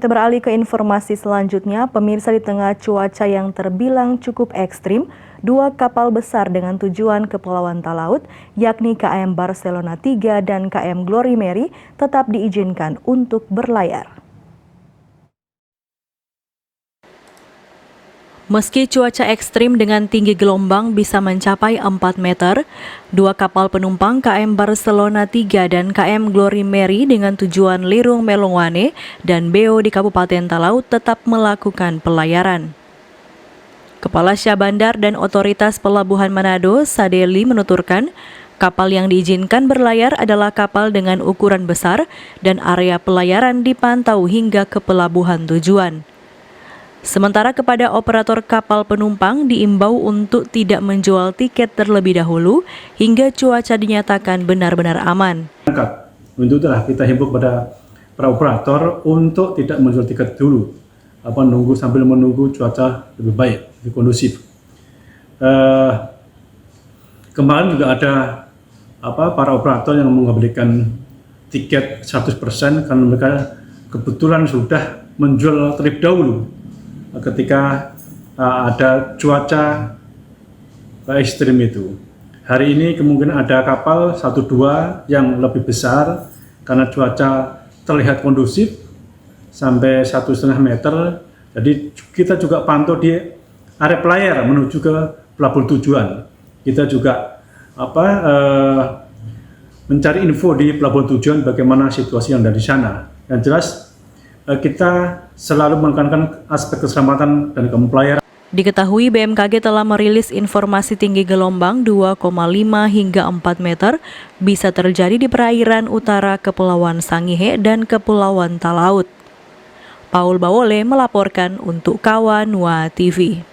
Kita beralih ke informasi selanjutnya. Pemirsa, di tengah cuaca yang terbilang cukup ekstrim, dua kapal besar dengan tujuan Kepulauan Talaut, yakni KM Barcelona 3 dan KM Glory Mary, tetap diizinkan untuk berlayar. Meski cuaca ekstrim dengan tinggi gelombang bisa mencapai 4 meter, dua kapal penumpang KM Barcelona 3 dan KM Glory Mary dengan tujuan Lirung Melongwane dan Beo di Kabupaten Talaut tetap melakukan pelayaran. Kepala Syah Bandar dan Otoritas Pelabuhan Manado, Sadeli, menuturkan, kapal yang diizinkan berlayar adalah kapal dengan ukuran besar dan area pelayaran dipantau hingga ke pelabuhan tujuan. Sementara kepada operator kapal penumpang diimbau untuk tidak menjual tiket terlebih dahulu hingga cuaca dinyatakan benar-benar aman. Untuk itulah kita himbau kepada para operator untuk tidak menjual tiket dulu, sambil menunggu cuaca lebih baik, lebih kondusif. Kemarin juga ada para operator yang mengembalikan tiket 100% karena mereka kebetulan sudah menjual terlebih dahulu ketika ada cuaca ekstrim itu. Hari ini kemungkinan ada kapal 1-2 yang lebih besar karena cuaca terlihat kondusif sampai 1,5 meter. Jadi kita juga pantau di area pelayar menuju ke pelabuhan tujuan. Kita juga mencari info di pelabuhan tujuan bagaimana situasi yang ada di sana. Yang jelas kita selalu menekankan aspek keselamatan dan pelayaran. Diketahui BMKG telah merilis informasi tinggi gelombang 2,5 hingga 4 meter bisa terjadi di perairan utara Kepulauan Sangihe dan Kepulauan Talaut. Paul Bawole melaporkan untuk Kawanua TV.